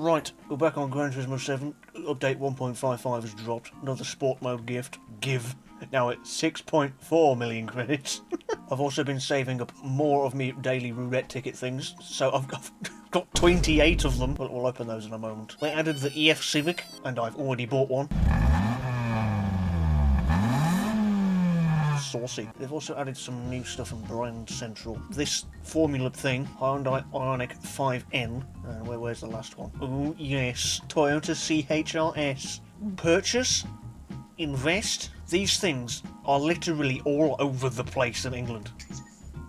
Right, we're back on Gran Turismo 7. Update 1.55 has dropped. Another sport mode give. Now it's 6.4 million credits. I've also been saving up more of me daily roulette ticket things, so I've got 28 of them, but we'll open those in a moment. They added the EF Civic, and I've already bought one. Saucy. They've also added some new stuff in Brand Central. This Formula thing, Hyundai Ioniq 5N. Where's the last one? Oh yes, Toyota CHRS. Purchase? Invest? These things are literally all over the place in England.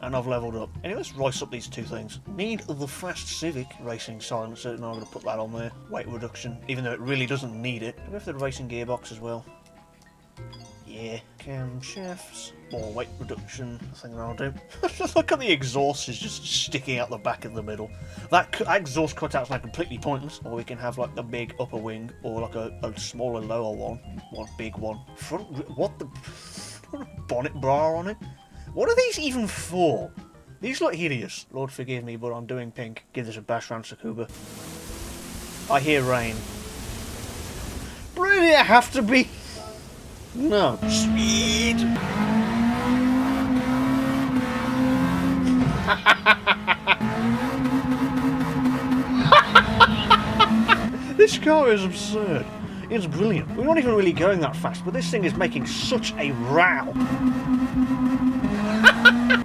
And I've leveled up. Anyway, let's rice up these two things. Need the Fast Civic racing silencer, and I'm going to put that on there. Weight reduction, even though it really doesn't need it. I'll go for the racing gearbox as well. Yeah. Camshafts. More weight reduction. I think that'll do. Look at the exhaust is just sticking out the back in the middle. That exhaust cutout's now completely pointless. Or we can have like a big upper wing, or like a smaller lower one. One big one. Front. What the? Bonnet bra on it? What are these even for? These look hideous. Lord forgive me, but I'm doing pink. Give this a bash round Tsukuba. I hear rain. Really, it have to be? No. Speed! This car is absurd. It's brilliant. We're not even really going that fast, but this thing is making such a row.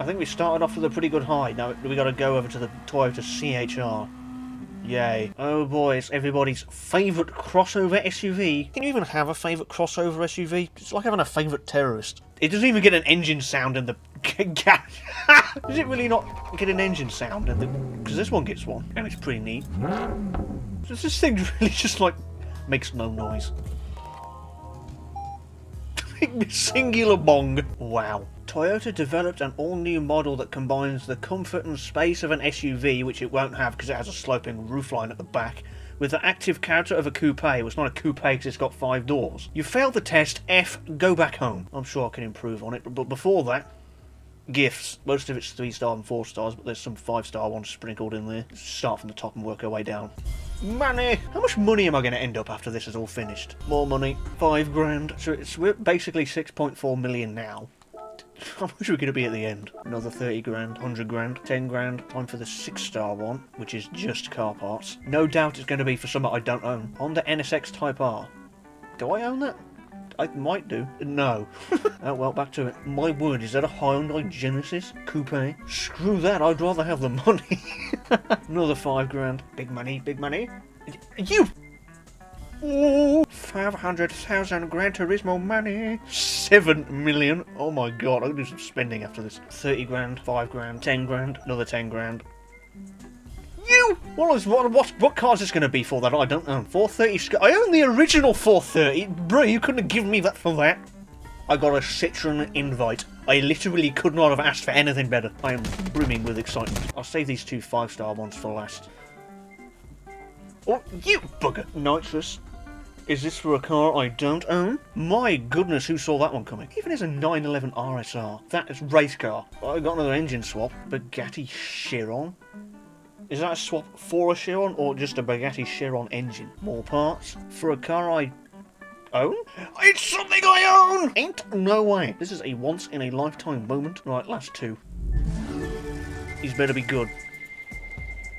I think we started off with a pretty good high. Now we got to go over to the Toyota CHR. Yay. Oh boy, it's everybody's favourite crossover SUV. Can you even have a favourite crossover SUV? It's like having a favourite terrorist. It doesn't even get an engine sound in the gas. Does it really not get an engine sound in the... Because this one gets one, and it's pretty neat. This thing really just like makes no noise. Singular bong. Wow. Toyota developed an all-new model that combines the comfort and space of an SUV, which it won't have because it has a sloping roofline at the back, with the active character of a coupe. Well, it's not a coupe because it's got 5 doors. You failed the test, F, go back home. I'm sure I can improve on it, but before that, gifts. Most of it's 3-star and 4-stars, but there's some 5-star ones sprinkled in there. Start from the top and work our way down. Money! How much money am I going to end up after this is all finished? More money. 5 grand. So we're basically 6.4 million now. How much are we going to be at the end? Another 30 grand, 100 grand, 10 grand. Time for the 6-star one, which is just car parts. No doubt it's going to be for something I don't own. Honda NSX Type R. Do I own that? I might do. No. Oh well, back to it. My word, is that a Hyundai Genesis Coupe? Screw that, I'd rather have the money. Another 5 grand. Big money, big money. You! Ooh, 500,000 Gran Turismo money. 7 million. Oh my god, I'm going to do some spending after this. 30 grand, 5 grand, 10 grand, another 10 grand. You! What car is this going to be for that? I don't own. 430. I own the original 430. Bro, you couldn't have given me that for that. I got a Citroen Invite. I literally could not have asked for anything better. I am brimming with excitement. I'll save these 2 5-star ones for last. Oh, you bugger. Nitrous. Is this for a car I don't own? My goodness, who saw that one coming? Even as a 911 RSR. That is race car. I got another engine swap. Bugatti Chiron. Is that a swap for a Chiron or just a Bugatti Chiron engine? More parts for a car I own? It's something I own! Ain't no way. This is a once-in-a-lifetime moment. Right, last 2. These better be good.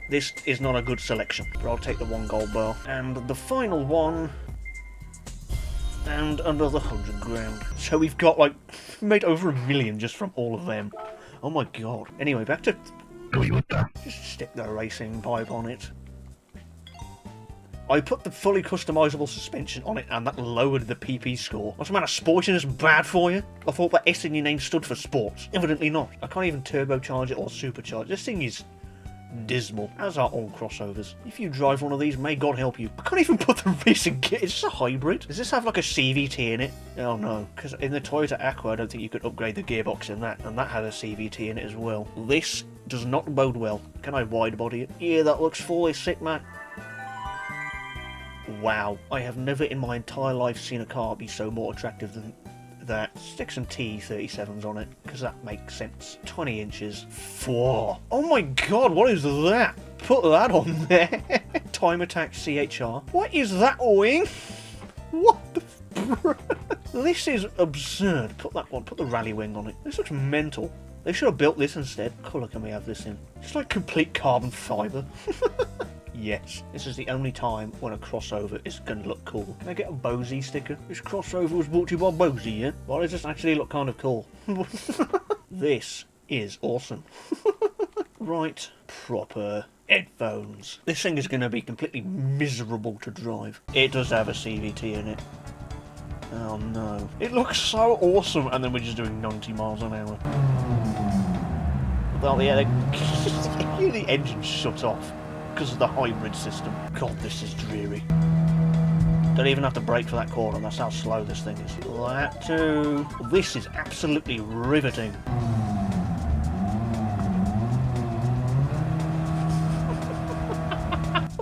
This is not a good selection, but I'll take the 1 gold bar. And the final one... and another 100 grand. So we've got, like, made over 1 million just from all of them. Oh my god. Anyway, back to... Just stick the racing pipe on it. I put the fully customisable suspension on it and that lowered the PP score. What's the matter, sportiness bad for you? I thought that S in your name stood for sports. Evidently not. I can't even turbocharge it or supercharge it. This thing is dismal, as are all crossovers. If you drive one of these, may God help you. I can't even put the racing kit. Is this a hybrid? Does this have like a CVT in it? Oh no, because in the Toyota Aqua I don't think you could upgrade the gearbox in that, and that had a CVT in it as well. This does not bode well. Can I wide body it? Yeah, that looks fully sick, man. Wow, I have never in my entire life seen a car be so more attractive than that. Stick some T37s on it, because that makes sense. 20 inches. 4. Oh my god, what is that? Put that on there. Time Attack CHR. What is that wing? What the This is absurd. Put that one, put the rally wing on it. This looks mental. They should have built this instead. What colour can we have this in? Just like complete carbon fibre. Yes, this is the only time when a crossover is going to look cool. Can I get a Bosey sticker? This crossover was brought to you by Bosey, yeah? Why does this actually look kind of cool? This is awesome. Right, proper headphones. This thing is going to be completely miserable to drive. It does have a CVT in it. Oh no. It looks so awesome, and then we're just doing 90 miles an hour. Well, yeah, the engine shut off because of the hybrid system. God, this is dreary. Don't even have to brake for that corner, that's how slow this thing is. That too. This is absolutely riveting.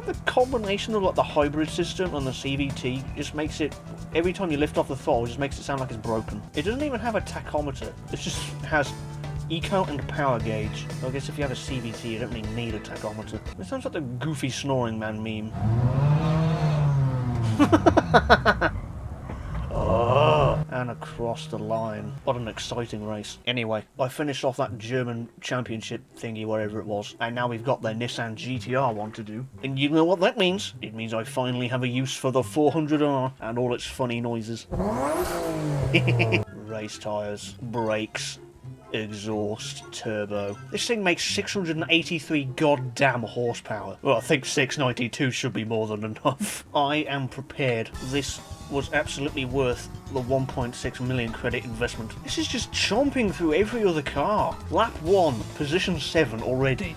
The combination of like the hybrid system and the CVT just makes it, every time you lift off the throttle, it just makes it sound like it's broken. It doesn't even have a tachometer, it just has eco and power gauge. So I guess if you have a CVT you don't really need a tachometer. It sounds like the Goofy Snoring Man meme. Oh, and across the line. What an exciting race. Anyway, I finished off that German championship thingy, whatever it was, and now we've got the Nissan GTR one to do. And you know what that means? It means I finally have a use for the 400R and all its funny noises. Race tyres, brakes, exhaust, turbo. This thing makes 683 goddamn horsepower. Well, I think 692 should be more than enough. I am prepared. This was absolutely worth the 1.6 million credit investment. This is just chomping through every other car. Lap 1, position 7 already.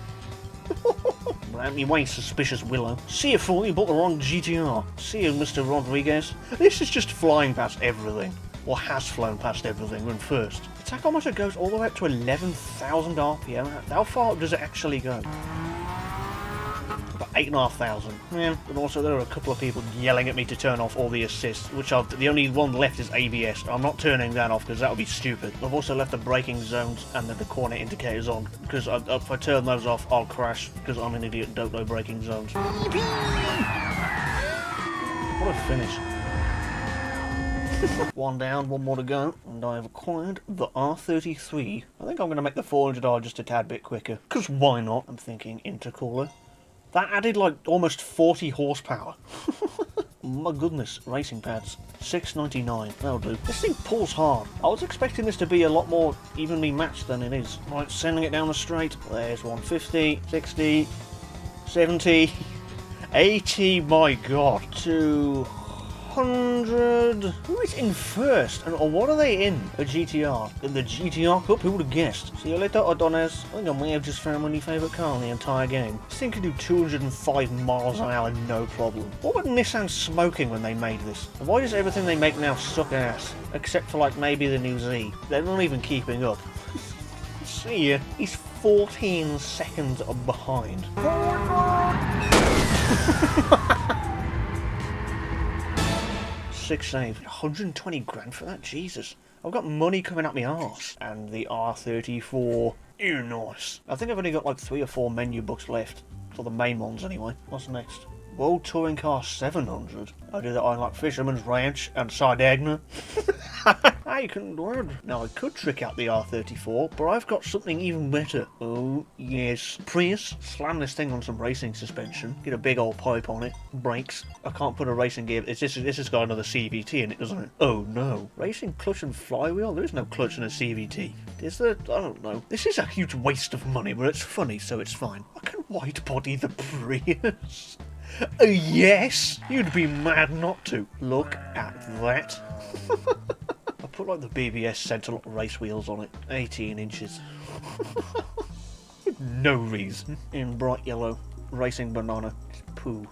Out me way, suspicious Willow. See you, fool, you bought the wrong GTR. See you, Mr. Rodriguez. This is just flying past everything. Or has flown past everything when first. The tachometer goes all the way up to 11,000 RPM. How far does it actually go? About 8,500. Yeah, but also there are a couple of people yelling at me to turn off all the assists, which the only one left is ABS. I'm not turning that off because that would be stupid. I've also left the braking zones and the corner indicators on, because if I turn those off, I'll crash, because I'm an idiot and don't know braking zones. What a finish. One down, one more to go, and I have acquired the R33. I think I'm going to make the 400R just a tad bit quicker, because why not? I'm thinking intercooler. That added like almost 40 horsepower. My goodness, racing pads. 699, that'll do. This thing pulls hard. I was expecting this to be a lot more evenly matched than it is. Right, sending it down the straight. There's 150, 60, 70, 80, my god, 200. Who is in first? And what are they in? A GTR. In the GTR Cup? Who would have guessed? See you later, Adonis. I think I may have just found my new favourite car in the entire game. This thing can do 205 miles an hour, no problem. What were Nissan smoking when they made this? And why does everything they make now suck ass? Except for like maybe the new Z. They're not even keeping up. See ya. He's 14 seconds behind. 6 saved. 120 grand for that? Jesus. I've got money coming out my arse. And the R34. Ew, nice. I think I've only got like 3 or 4 menu books left. For the main ones anyway. What's next? World Touring Car 700. I do that on like Fisherman's Ranch and Sardegna. I couldn't word. Now I could trick out the R34, but I've got something even better. Oh yes. Prius. Slam this thing on some racing suspension. Get a big old pipe on it. Brakes. I can't put a racing gear. This has got another CVT in it, doesn't it? Oh no. Racing clutch and flywheel? There is no clutch in a CVT. Is there? I don't know. This is a huge waste of money, but it's funny, so it's fine. I can white body the Prius. Yes! You'd be mad not to. Look at that. I put like the BBS centre lock race wheels on it. 18 inches. No reason. In bright yellow. Racing banana. Poo.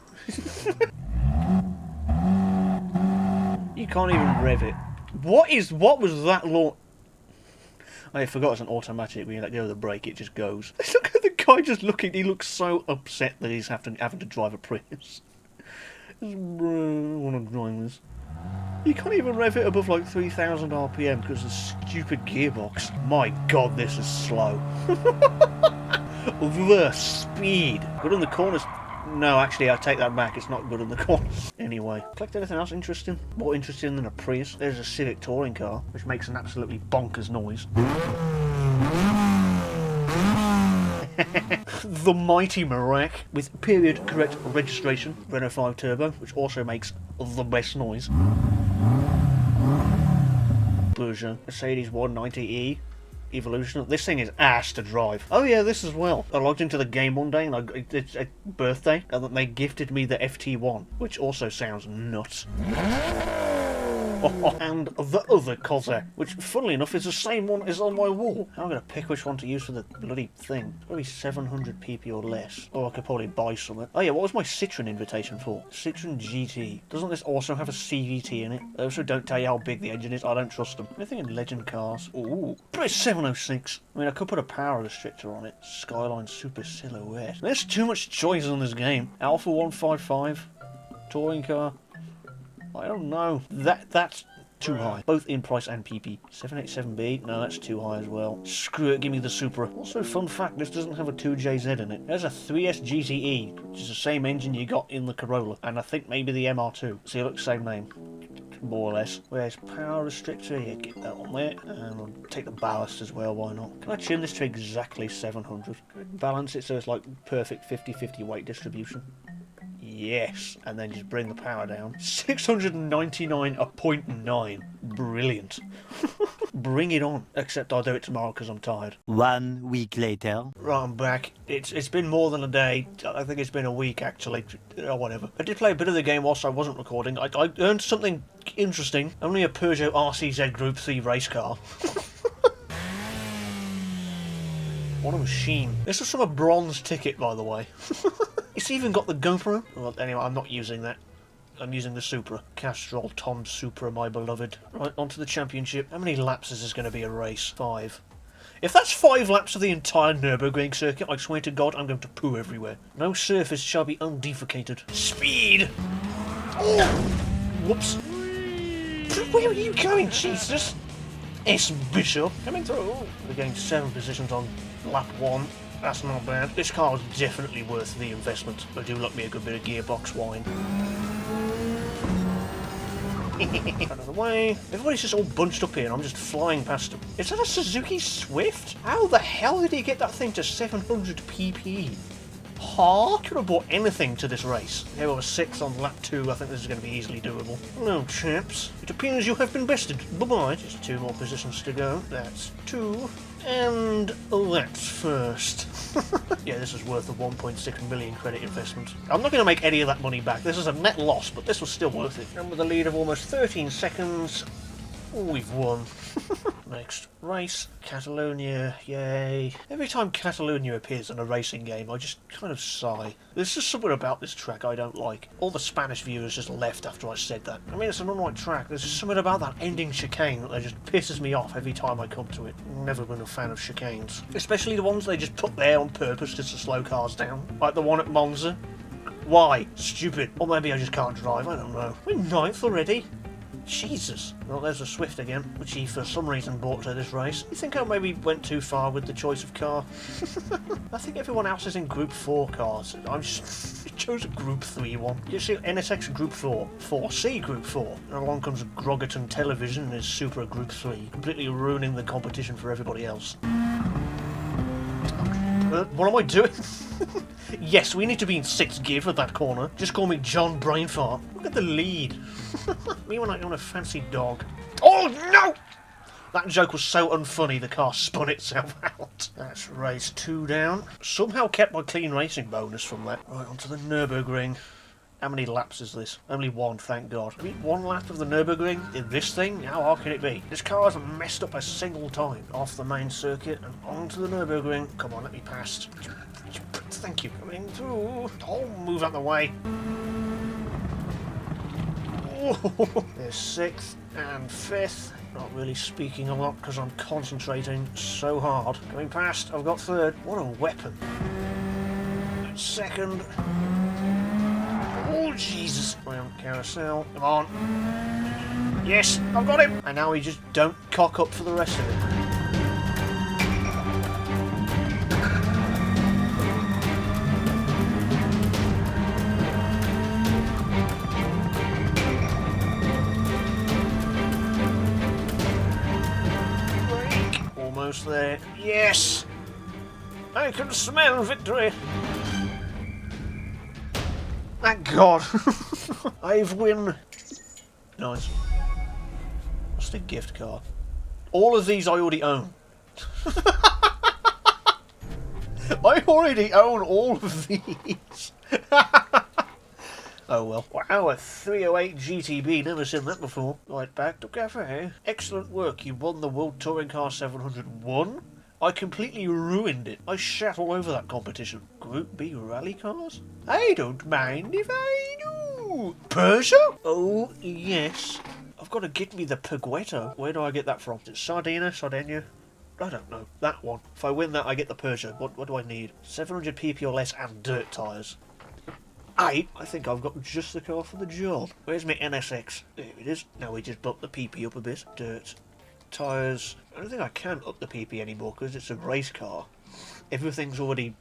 You can't even rev it. What was that law? I forgot it's an automatic. When you let go of the brake, it just goes. Look at the guy just looking. He looks so upset that he's having to drive a Prius. I want to drive this. You can't even rev it above like 3,000 RPM because of the stupid gearbox. My god, this is slow. The speed. Good on the corners. No, actually, I take that back. It's not good in the corners. Anyway, collect anything else interesting? More interesting than a Prius? There's a Civic touring car, which makes an absolutely bonkers noise. The mighty Marek, with period correct registration, Renault 5 Turbo, which also makes the best noise. Peugeot, Mercedes 190E. Evolution. This thing is ass to drive. Oh yeah, this as well. I logged into the game one day and it's a birthday, and they gifted me the FT1, which also sounds nuts. And the other Cossack, which funnily enough is the same one as on my wall. I'm going to pick which one to use for the bloody thing. Probably 700 PP or less. Or I could probably buy something. Oh yeah, what was my Citroen invitation for? Citroen GT. Doesn't this also have a CVT in it? They also don't tell you how big the engine is. I don't trust them. Anything in legend cars? Ooh. But it's 706. I mean, I could put a power restrictor on it. Skyline Super Silhouette. There's too much choice in this game. Alpha 155. Touring car. I don't know. That's too high. Both in price and PP. 787B? No, that's too high as well. Screw it, give me the Supra. Also, fun fact, this doesn't have a 2JZ in it. There's a 3S GTE, which is the same engine you got in the Corolla. And I think maybe the MR2. See, it looks same name. More or less. Where's power restrictor? Yeah, get that on there. And I'll take the ballast as well, why not? Can I tune this to exactly 700? Balance it so it's like perfect 50-50 weight distribution. Yes, and then just bring the power down. 699.9. Brilliant. Bring it on. Except I'll do it tomorrow because I'm tired. 1 week later. Right, I'm back. It's been more than a day. I think it's been a week, actually. Or whatever. I did play a bit of the game whilst I wasn't recording. I earned something interesting. Only a Peugeot RCZ Group 3 race car. What a machine. This was from a bronze ticket, by the way. It's even got the GoPro. Well, anyway, I'm not using that. I'm using the Supra. Castrol Tom Supra, my beloved. Right, onto the championship. How many laps is this going to be a race? 5. If that's 5 laps of the entire Nürburgring circuit, I swear to God, I'm going to poo everywhere. No surface shall be undefecated. Speed! Oh! Whoops. Where are you going, Jesus? S. Bishop. Coming through. We're getting 7 positions on lap 1. That's not bad. This car is definitely worth the investment. They do look me a good bit of gearbox wine. Out of the way. Everybody's just all bunched up here and I'm just flying past them. Is that a Suzuki Swift? How the hell did he get that thing to 700 pp? Huh? Could have bought anything to this race. There was 6 on lap 2. I think this is going to be easily doable. No, chaps. It appears you have been bested. Bye-bye. Just 2 more positions to go. That's 2. And that's first. Yeah, this is worth a 1.6 million credit investment. I'm not going to make any of that money back. This is a net loss, but this was still worth it. And with a lead of almost 13 seconds, we've won. Next race, Catalonia, yay. Every time Catalonia appears in a racing game, I just kind of sigh. There's just something about this track I don't like. All the Spanish viewers just left after I said that. I mean, it's an alright track. There's just something about that ending chicane that just pisses me off every time I come to it. Never been a fan of chicanes. Especially the ones they just put there on purpose just to slow cars down. Like the one at Monza. Why? Stupid. Or maybe I just can't drive, I don't know. We're 9th already? Jesus. Well, there's a Swift again, which he for some reason bought to this race. You think I maybe went too far with the choice of car? I think everyone else is in Group 4 cars. I chose a Group 3 one. You see NSX Group 4, 4C Group 4. And along comes Grogerton Television and his Supra Group 3, completely ruining the competition for everybody else. What am I doing? Yes, we need to be in 6th gear for that corner. Just call me John Brainfart. Look at the lead. Me when I own a fancy dog. Oh no! That joke was so unfunny the car spun itself out. That's race 2 down. Somehow kept my clean racing bonus from that. Right, onto the Nürburgring. How many laps is this? Only 1, thank God. I mean, 1 lap of the Nürburgring in this thing? How hard can it be? This car hasn't messed up a single time. Off the main circuit and onto the Nürburgring. Come on, let me pass. Thank you. Coming through. Oh, move out the way. Oh, there's 6th and 5th. Not really speaking a lot because I'm concentrating so hard. Coming past, I've got 3rd. What a weapon. 2nd. Oh, Jesus. Round carousel. Come on. Yes, I've got him. And now we just don't cock up for the rest of it. almost there. Yes! I can smell victory! Thank God! I've win! Nice. What's the gift card? All of these I already own. I already own all of these! Oh well. Wow, a 308 GTB, never seen that before. Right, back to cafe. Excellent work, you won the World Touring Car 701. I completely ruined it. I shat all over that competition. Group B rally cars? I don't mind if I do. Peugeot? Oh, yes. I've got to get me the Peugeot. Where do I get that from? Is it Sardinia? I don't know. That one. If I win that, I get the Peugeot. What do I need? 700 pp or less and dirt tyres. I think I've got just the car for the job. Where's my NSX? There it is. Now we just bumped the PP up a bit. Dirt. Tyres. I don't think I can up the PP anymore because it's a race car. Everything's already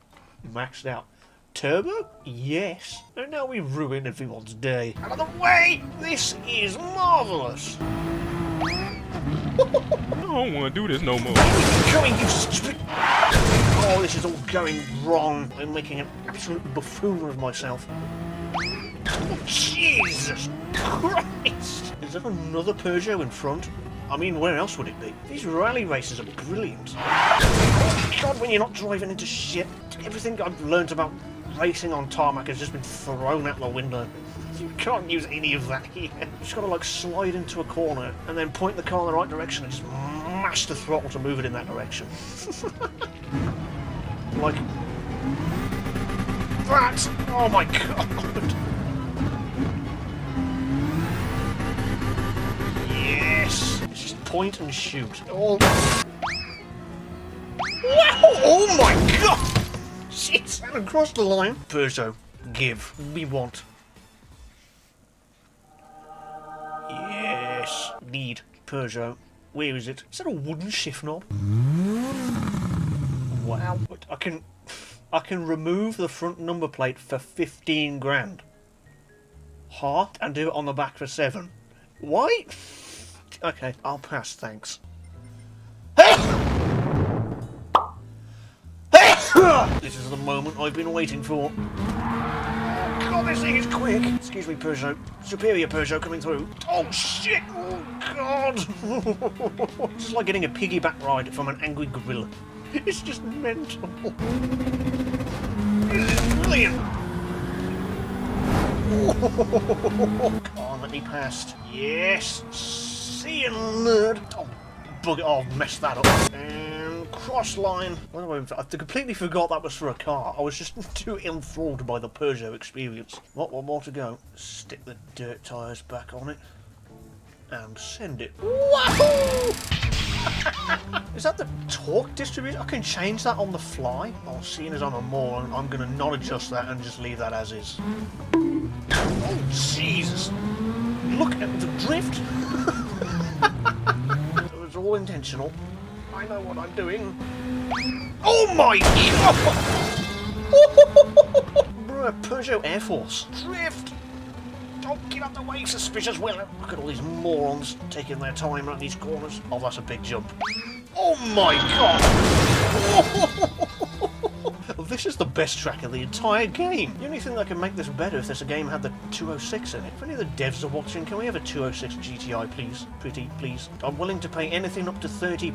maxed out. Turbo? Yes. And now we ruin everyone's day. Out of the way! This is marvellous! I don't want to do this no more. Coming, you stupid... Oh, this is all going wrong. I'm making an absolute buffoon of myself. Oh, Jesus Christ! Is there another Peugeot in front? I mean, where else would it be? These rally races are brilliant. Oh, God, when you're not driving into shit. Everything I've learnt about racing on tarmac has just been thrown out the window. You can't use any of that here. You just gotta, like, slide into a corner and then point the car in the right direction and just mash the throttle to move it in that direction. Like... that! Oh my God! Yes! It's just point and shoot. Oh... Wow! Oh my God! Shit! And across the line. Peugeot, give. We want. Yes. Need. Peugeot. Where is it? Is that a wooden shift knob? Wow. I can remove the front number plate for 15 grand. Huh? And do it on the back for 7. Why? Okay, I'll pass, thanks. This is the moment I've been waiting for. God, this thing is quick. Excuse me, Peugeot. Superior Peugeot coming through. Oh, shit! Oh, God! This is like getting a piggyback ride from an angry gorilla. It's just mental. This is brilliant! Come on, let me past. Yes! See you, nerd! Oh, bugger. Oh, I've messed that up. And cross line. I completely forgot that was for a car. I was just too enthralled by the Peugeot experience. What, one more to go. Stick the dirt tyres back on it. And send it. Wahoo! Is that the torque distribution? I can change that on the fly? Oh, seeing as I'm a moron, I'm going to not adjust that and just leave that as is. Oh, Jesus! Look at the drift! It was all intentional. I know what I'm doing. Oh my God! Bruh, Peugeot Air Force. Drift! Don't get out the way, suspicious Willow. Look at all these morons taking their time around these corners. Oh, that's a big jump. Oh my God! This is the best track of the entire game. The only thing that can make this better if this game had the 206 in it. If any of the devs are watching, can we have a 206 GTI, please? Pretty, please. I'm willing to pay anything up to £30.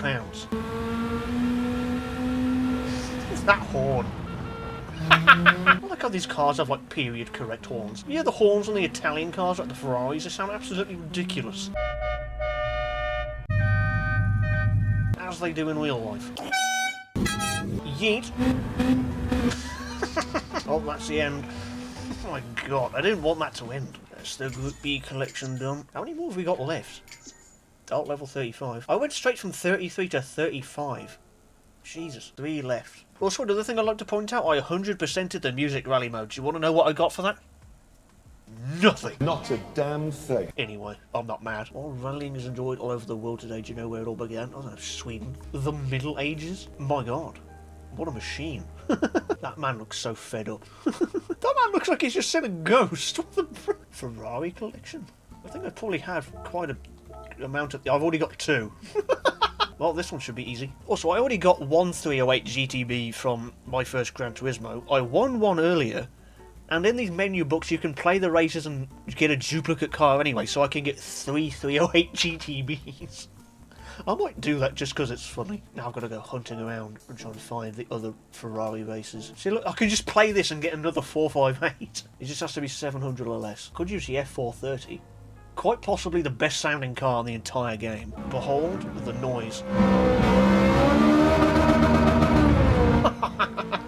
That horn. I like how these cars have like period correct horns. You hear the horns on the Italian cars like the Ferraris, they sound absolutely ridiculous. As they do in real life. Yeet. Oh, that's the end. Oh my God, I didn't want that to end. That's the Group B collection done. How many more have we got left? Oh, level 35. I went straight from 33 to 35. Jesus, 3 left. Also, another thing I'd like to point out, I 100%ed the music rally mode. Do you want to know what I got for that? Nothing. Not a damn thing. Anyway, I'm not mad. Well, rallying is enjoyed all over the world today. Do you know where it all began? Oh, no, Sweden. The Middle Ages? My God. What a machine. That man looks so fed up. That man looks like he's just seen a ghost. What the Ferrari collection? I think I probably have quite a amount of... I've already got 2. Well, this one should be easy. Also, I already got one 308 GTB from my first Gran Turismo. I won one earlier, and in these menu books you can play the races and get a duplicate car anyway, so I can get 308 GTBs. I might do that just because it's funny. Now I've got to go hunting around and try and find the other Ferrari races. See, look, I can just play this and get another 458. It just has to be 700 or less. Could use the F430. Quite possibly the best sounding car in the entire game. Behold the noise.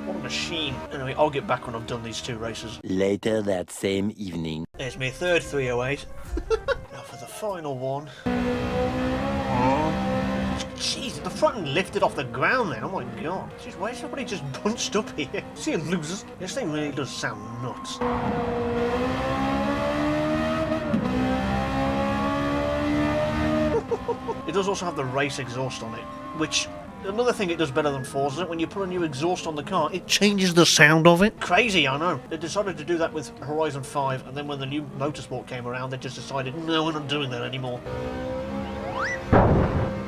What a machine. Anyway, I'll get back when I've done these two races. Later that same evening. There's my third 308. Now for the final one. Jeez, the front end lifted off the ground then, oh my god. Jeez, why is everybody just bunched up here? See you losers. This thing really does sound nuts. It does also have the race exhaust on it, which, another thing it does better than Forza, when you put a new exhaust on the car, it changes the sound of it. Crazy, I know. They decided to do that with Horizon 5, and then when the new Motorsport came around, they just decided, no, we're not doing that anymore.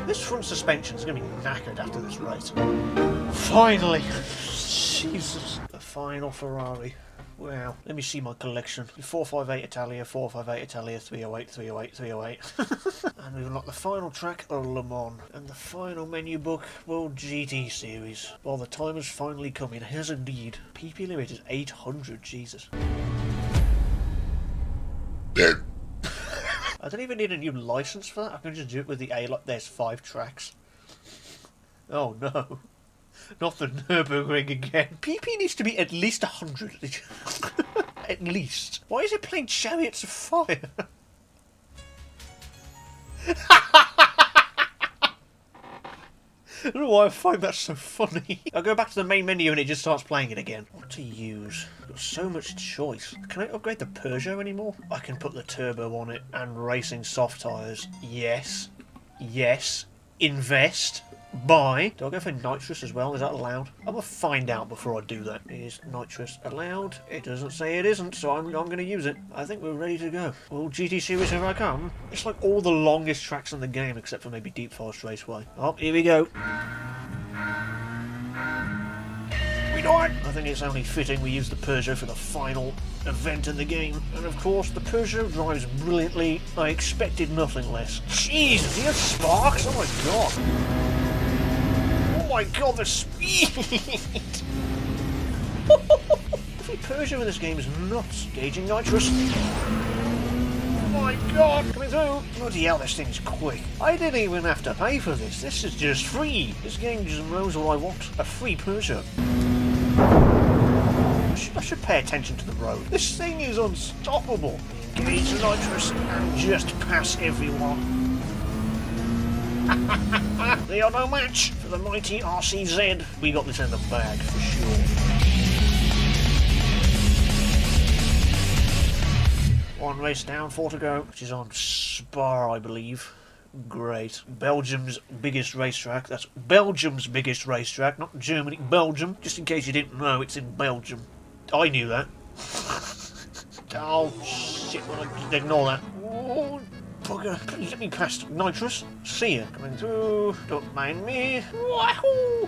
This front suspension's going to be knackered after this race. Finally! Jesus. The final Ferrari. Wow. Let me see my collection. 458 Italia, 458 Italia, 308, 308, 308. And we've got the final track of Le Mans. And the final menu book, World GT Series. Well, the time has finally come. It has indeed. PP limit is 800, Jesus. I don't even need a new license for that. I can just do it with the A. Like, there's 5 tracks. Oh no. Not the Nürburgring again. PP needs to be at least 100. At least. Why is it playing Chariots of Fire? I don't know why I find that so funny. I go back to the main menu and it just starts playing it again. What to use? I've got so much choice. Can I upgrade the Peugeot anymore? I can put the turbo on it and racing soft tyres. Yes. Yes. Invest. Buy. Do I go for nitrous as well? Is that allowed? I'm going to find out before I do that. Is nitrous allowed? It doesn't say it isn't, so I'm going to use it. I think we're ready to go. Well, GT Series, here I come. It's like all the longest tracks in the game, except for maybe Deep Forest Raceway. Oh, here we go. We do it! I think it's only fitting we use the Peugeot for the final event in the game. And of course, the Peugeot drives brilliantly. I expected nothing less. Jeez, do you have sparks? Oh my god. Oh my god, the speed! Every Peugeot in this game is nuts. Gauging nitrous. Oh my god, coming through! Bloody hell, this thing's quick. I didn't even have to pay for this. This is just free. This game just knows what I want. A free Peugeot. I should pay attention to the road. This thing is unstoppable. Engage the nitrous and just pass everyone. They are no match for the mighty RCZ. We got this in the bag for sure. One race down, 4 to go, which is on Spa, I believe. Great. Belgium's biggest racetrack. That's Belgium's biggest racetrack, not Germany. Belgium. Just in case you didn't know, it's in Belgium. I knew that. Oh, shit. Well, ignore that. Oh, bugger. Let me past nitrous. See ya. Coming through. Don't mind me. Wahoo!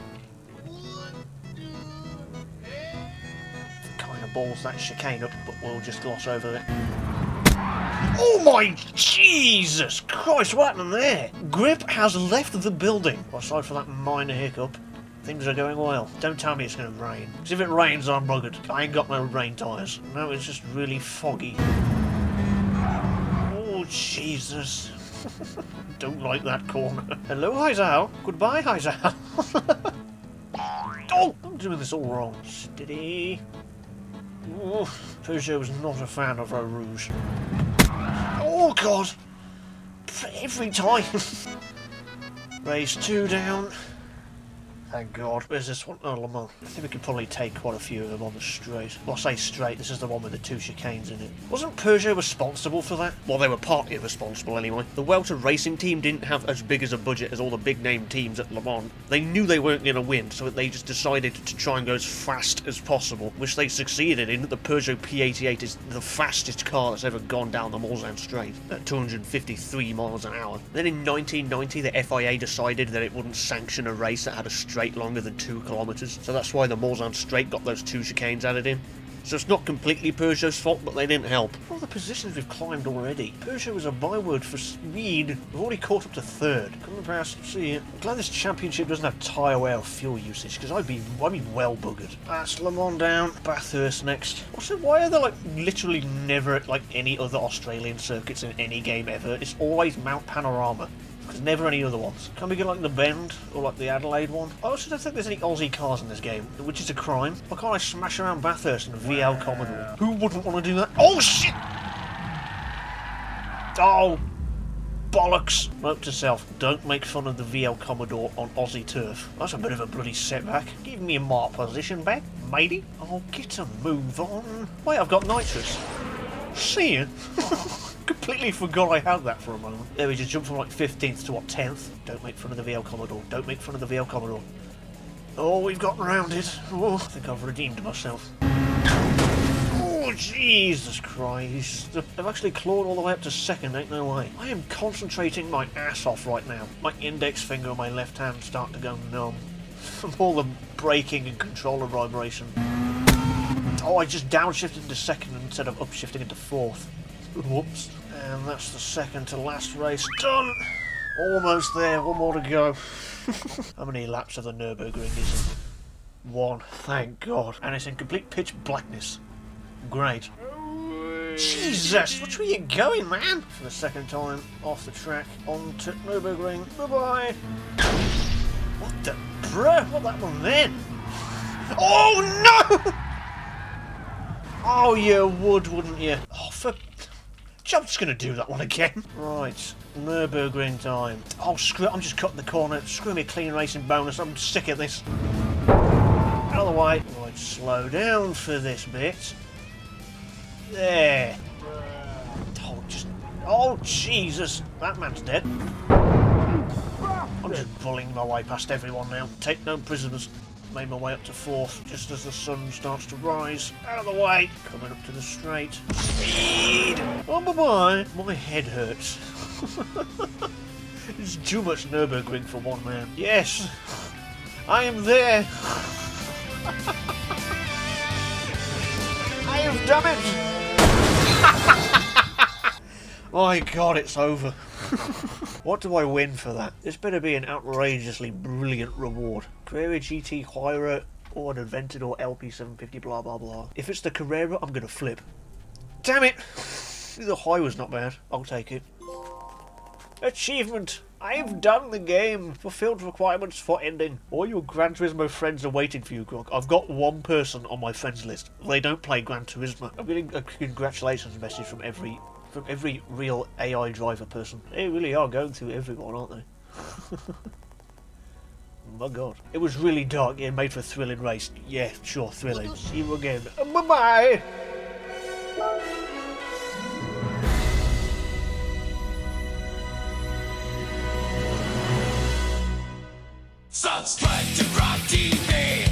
Kind of balls that chicane up, but we'll just gloss over it. Oh my Jesus Christ, what happened there? Grip has left the building. Aside from that minor hiccup, things are going well. Don't tell me it's going to rain. Because if it rains, I'm buggered. I ain't got no rain tyres. No, it's just really foggy. Oh, Jesus. Don't like that corner. Hello, Heizal. Goodbye, Heizal. Oh, I'm doing this all wrong. Steady. Ooh, Peugeot was not a fan of Eau Rouge. Oh, God. Every time. Race 2 down. Thank God. Where's this one? Oh, Le Mans. I think we could probably take quite a few of them on the straight. Well, I say straight, this is the one with the 2 chicanes in it. Wasn't Peugeot responsible for that? Well, they were partly responsible anyway. The Welter racing team didn't have as big as a budget as all the big name teams at Le Mans. They knew they weren't going to win, so they just decided to try and go as fast as possible, which they succeeded in. The Peugeot P88 is the fastest car that's ever gone down the Mulsanne straight at 253 miles an hour. Then in 1990, the FIA decided that it wouldn't sanction a race that had a straight longer than 2 kilometres, so that's why the Mulsanne straight got those 2 chicanes added in. So it's not completely Peugeot's fault, but they didn't help. All the positions we've climbed already. Peugeot was a byword for speed. We've already caught up to 3rd. Coming past, see it. I'm glad this championship doesn't have tyre wear or fuel usage, because I'd be well buggered. That's Le Mans down. Bathurst next. Also, why are there like literally never like any other Australian circuits in any game ever? It's always Mount Panorama. There's never any other ones. Can we get like the Bend or like the Adelaide one? I also don't think there's any Aussie cars in this game, which is a crime. Why can't I smash around Bathurst in a VL Commodore? Who wouldn't want to do that? Oh shit! Oh, bollocks! Note to self, don't make fun of the VL Commodore on Aussie turf. That's a bit of a bloody setback. Give me a mark position back, matey. I'll get a move on. Wait, I've got nitrous. See ya. Completely forgot I had that for a moment. There we just jumped from like 15th to what, 10th? Don't make fun of the VL Commodore. Don't make fun of the VL Commodore. Oh, we've gotten round it. Oh, I think I've redeemed myself. Oh, Jesus Christ. I've actually clawed all the way up to 2nd, ain't no way. I am concentrating my ass off right now. My index finger on my left hand starting to go numb from all the braking and controller vibration. Oh, I just downshifted into 2nd instead of upshifting into 4th. Whoops. And that's the 2nd to last race done. Almost there, one more to go. How many laps of the Nürburgring is it? 1, thank God. And it's in complete pitch blackness. Great. Jesus, which way you going, man? For the 2nd time, off the track, on to Nürburgring. Bye-bye. What the bruh? What that one then? Oh, no! Oh, you would, wouldn't you? Oh, for... I'm just going to do that one again. Right, Nürburgring time. Oh, screw it, I'm just cutting the corner. Screw me a clean racing bonus, I'm sick of this. Out of the way. Right, slow down for this bit. There. Oh, just... Oh, Jesus. That man's dead. I'm just bullying my way past everyone now. Take no prisoners. Made my way up to 4th, just as the sun starts to rise. Out of the way! Coming up to the straight. Speed! Oh, bye-bye! My head hurts. It's too much Nürburgring for one man. Yes! I am there! I have done it! My God, it's over. What do I win for that? This better be an outrageously brilliant reward. Carrera GT Huayra or an Aventador LP750 blah blah blah. If it's the Carrera, I'm gonna flip. Damn it! The Huayra's not bad. I'll take it. Achievement! I've done the game! Fulfilled requirements for ending. All your Gran Turismo friends are waiting for you, Grog. I've got one person on my friends list. They don't play Gran Turismo. I'm getting a congratulations message from every real AI driver person. They really are going through everyone, aren't they? My God. It was really dark, yeah, made for a thrilling race. Yeah, sure, thrilling. See you again. Bye-bye! Subscribe to GrogTV.